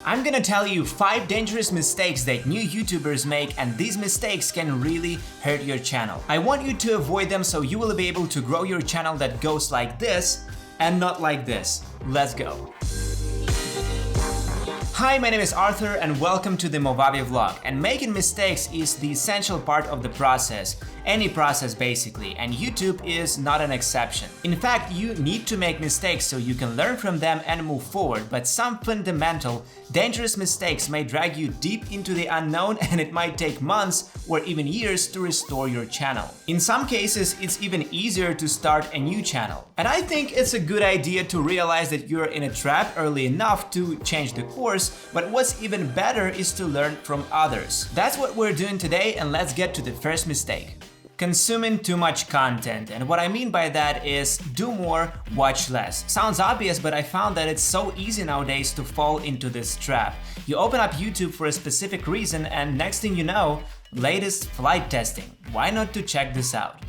I'm gonna tell you 5 dangerous mistakes that new YouTubers make, and these mistakes can really hurt your channel. I want you to avoid them so you will be able to grow your channel that goes like this and not like this. Let's go. Hi, my name is Arthur and welcome to the Movavi vlog. And making mistakes is the essential part of the process, any process basically, and YouTube is not an exception. In fact, you need to make mistakes so you can learn from them and move forward, but some fundamental, dangerous mistakes may drag you deep into the unknown and it might take months or even years to restore your channel. In some cases, it's even easier to start a new channel. And I think it's a good idea to realize that you're in a trap early enough to change the course, but what's even better is to learn from others. That's what we're doing today, and let's get to the first mistake. Consuming too much content. And what I mean by that is do more, watch less. Sounds obvious, but I found that it's so easy nowadays to fall into this trap. You open up YouTube for a specific reason and next thing you know, latest flight testing. Why not to check this out?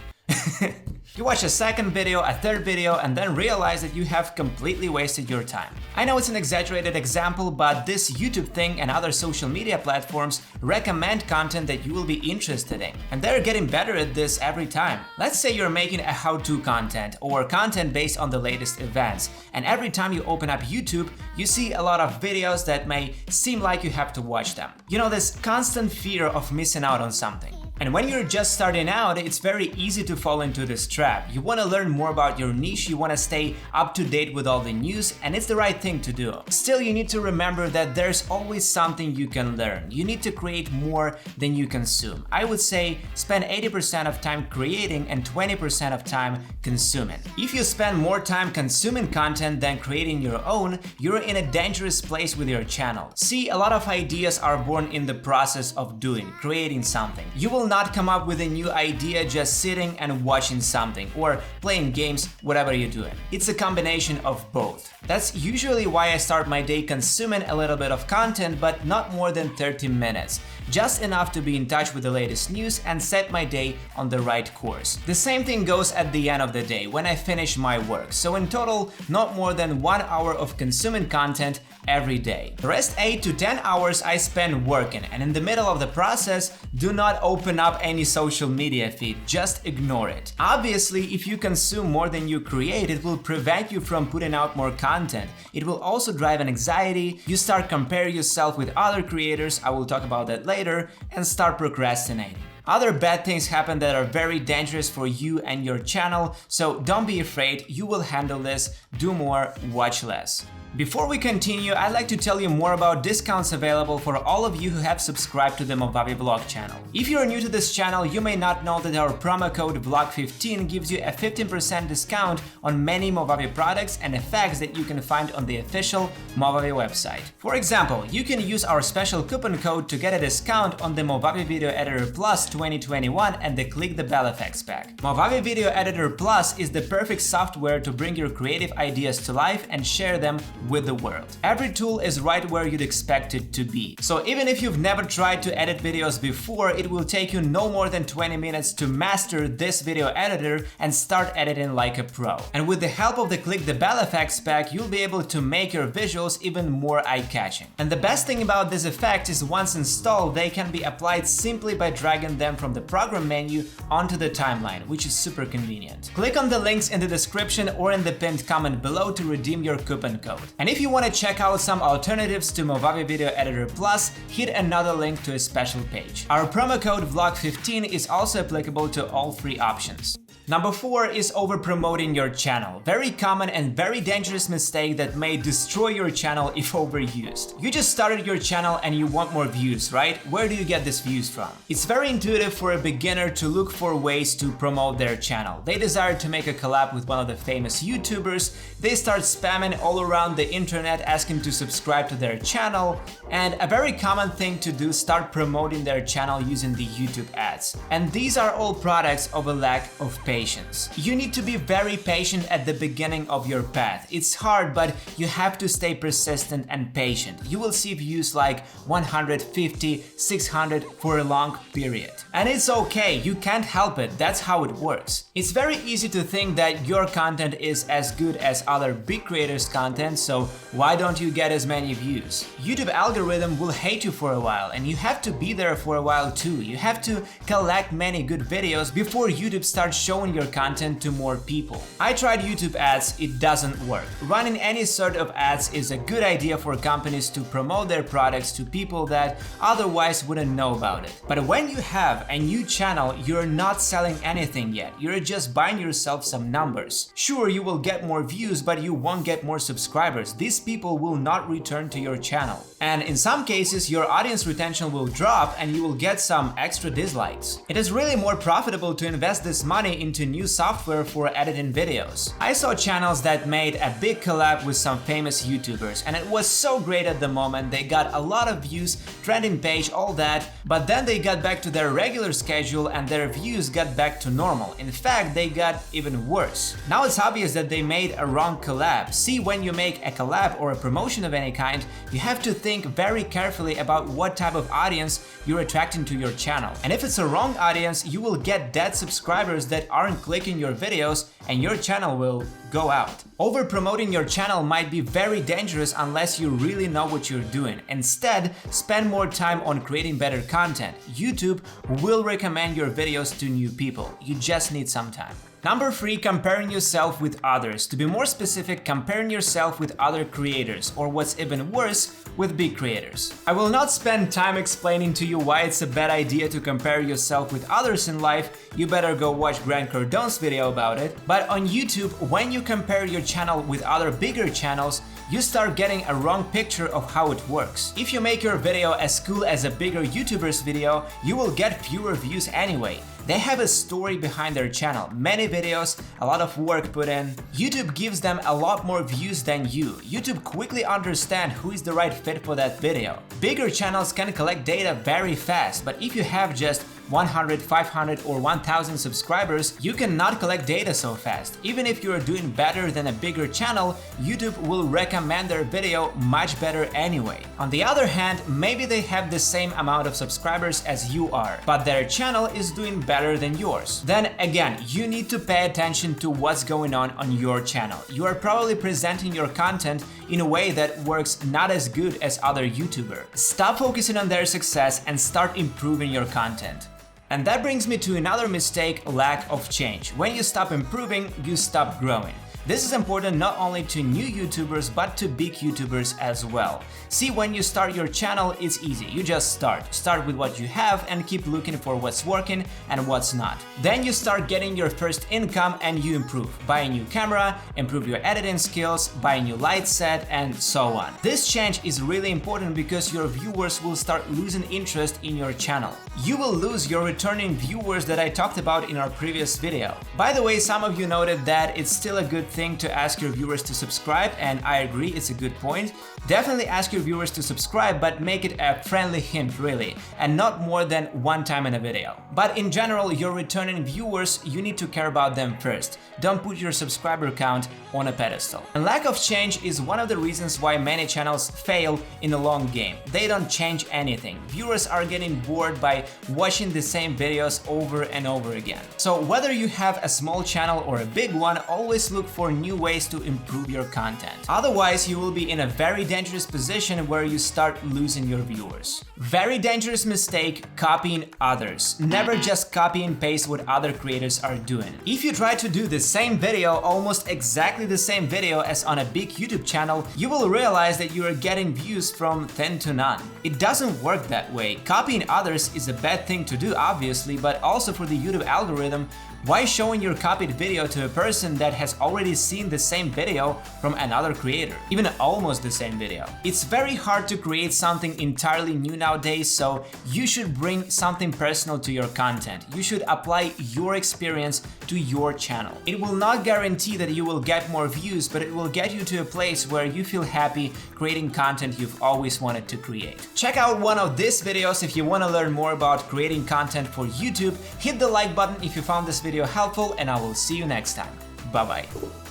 You watch a second video, a third video, and then realize that you have completely wasted your time. I know it's an exaggerated example, but this YouTube thing and other social media platforms recommend content that you will be interested in. And they're getting better at this every time. Let's say you're making a how-to content or content based on the latest events, and every time you open up YouTube, you see a lot of videos that may seem like you have to watch them. You know, this constant fear of missing out on something. And when you're just starting out, it's very easy to fall into this trap. You want to learn more about your niche, you want to stay up to date with all the news, and it's the right thing to do. Still, you need to remember that there's always something you can learn. You need to create more than you consume. I would say spend 80% of time creating and 20% of time consuming. If you spend more time consuming content than creating your own, you're in a dangerous place with your channel. See, a lot of ideas are born in the process of creating something. You will not come up with a new idea just sitting and watching something or playing games, whatever you're doing. It's a combination of both. That's usually why I start my day consuming a little bit of content, but not more than 30 minutes. Just enough to be in touch with the latest news and set my day on the right course. The same thing goes at the end of the day, when I finish my work. So in total, not more than 1 hour of consuming content every day. The rest 8 to 10 hours I spend working, and in the middle of the process, do not open up any social media feed, just ignore it. Obviously, if you consume more than you create, it will prevent you from putting out more content. It will also drive an anxiety, you start comparing yourself with other creators, I will talk about that later, and start procrastinating. Other bad things happen that are very dangerous for you and your channel, so don't be afraid, you will handle this, do more, watch less. Before we continue, I'd like to tell you more about discounts available for all of you who have subscribed to the Movavi vlog channel. If you're new to this channel, you may not know that our promo code VLOG15 gives you a 15% discount on many Movavi products and effects that you can find on the official Movavi website. For example, you can use our special coupon code to get a discount on the Movavi Video Editor Plus 2021 and the Click the Bell Effects pack. Movavi Video Editor Plus is the perfect software to bring your creative ideas to life and share them with the world. Every tool is right where you'd expect it to be. So even if you've never tried to edit videos before, it will take you no more than 20 minutes to master this video editor and start editing like a pro. And with the help of the Click the Bell Effects pack, you'll be able to make your visuals even more eye-catching. And the best thing about this effect is once installed, they can be applied simply by dragging them from the program menu onto the timeline, which is super convenient. Click on the links in the description or in the pinned comment below to redeem your coupon code. And if you want to check out some alternatives to Movavi Video Editor Plus, hit another link to a special page. Our promo code VLOG15 is also applicable to all 3 options. Number 4 is over-promoting your channel. Very common and very dangerous mistake that may destroy your channel if overused. You just started your channel and you want more views, right? Where do you get these views from? It's very intuitive for a beginner to look for ways to promote their channel. They desire to make a collab with one of the famous YouTubers, they start spamming all around the internet asking to subscribe to their channel, and a very common thing to do, start promoting their channel using the YouTube ads. And these are all products of a lack of patience. patience. You need to be very patient at the beginning of your path. It's hard, but you have to stay persistent and patient. You will see views like 150, 600 for a long period. And it's okay, you can't help it, that's how it works. It's very easy to think that your content is as good as other big creators' content, so why don't you get as many views? YouTube algorithm will hate you for a while, and you have to be there for a while too. You have to collect many good videos before YouTube starts showing your content to more people. I tried YouTube ads, it doesn't work. Running any sort of ads is a good idea for companies to promote their products to people that otherwise wouldn't know about it. But when you have a new channel, you're not selling anything yet, you're just buying yourself some numbers. Sure, you will get more views, but you won't get more subscribers. These people will not return to your channel. And in some cases, your audience retention will drop and you will get some extra dislikes. It is really more profitable to invest this money into new software for editing videos. I saw channels that made a big collab with some famous YouTubers, and it was so great at the moment. They got a lot of views, trending page, all that, but then they got back to their regular schedule and their views got back to normal. In fact, they got even worse. Now it's obvious that they made a wrong collab. See, when you make a collab or a promotion of any kind, you have to think very carefully about what type of audience you're attracting to your channel. And if it's a wrong audience, you will get dead subscribers that aren't clicking your videos and your channel will go out. Over promoting your channel might be very dangerous unless you really know what you're doing. Instead, spend more time on creating better content. YouTube will recommend your videos to new people. You just need some time. Number 3, comparing yourself with others. To be more specific, comparing yourself with other creators, or what's even worse, with big creators. I will not spend time explaining to you why it's a bad idea to compare yourself with others in life. You better go watch Grant Cardone's video about it. But on YouTube, when you compare your channel with other bigger channels, you start getting a wrong picture of how it works. If you make your video as cool as a bigger YouTuber's video, you will get fewer views anyway. They have a story behind their channel, many videos, a lot of work put in. YouTube gives them a lot more views than you. YouTube quickly understands who is the right fit for that video. Bigger channels can collect data very fast, but if you have just 100, 500 or 1000 subscribers, you cannot collect data so fast. Even if you are doing better than a bigger channel, YouTube will recommend their video much better anyway. On the other hand, maybe they have the same amount of subscribers as you are, but their channel is doing better than yours. Then again, you need to pay attention to what's going on your channel. You are probably presenting your content in a way that works not as good as other YouTubers. Stop focusing on their success and start improving your content. And that brings me to another mistake, lack of change. When you stop improving, you stop growing. This is important not only to new YouTubers but to big YouTubers as well. See, when you start your channel, it's easy. You just start. Start with what you have and keep looking for what's working and what's not. Then you start getting your first income and you improve. Buy a new camera, improve your editing skills, buy a new light set, and so on. This change is really important because your viewers will start losing interest in your channel. You will lose your returning viewers that I talked about in our previous video. By the way, some of you noted that it's still a good thing to ask your viewers to subscribe, and I agree, it's a good point. Definitely ask your viewers to subscribe, but make it a friendly hint really, and not more than one time in a video. But in general, your returning viewers, you need to care about them first. Don't put your subscriber count on a pedestal. And lack of change is one of the reasons why many channels fail in the long game. They don't change anything. Viewers are getting bored by watching the same videos over and over again. So whether you have a small channel or a big one, always look for new ways to improve your content. Otherwise, you will be in a very dangerous position where you start losing your viewers. Very dangerous mistake, copying others. Never just copy and paste what other creators are doing. If you try to do the same video, almost exactly the same video as on a big YouTube channel, you will realize that you are getting views from thin to none. It doesn't work that way. Copying others is a bad thing to do, obviously, but also for the YouTube algorithm. Why showing your copied video to a person that has already seen the same video from another creator? Even almost the same video. It's very hard to create something entirely new nowadays, so you should bring something personal to your content. You should apply your experience to your channel. It will not guarantee that you will get more views, but it will get you to a place where you feel happy creating content you've always wanted to create. Check out one of these videos if you want to learn more about creating content for YouTube. Hit the like button if you found this video video helpful and I will see you next time. Bye bye.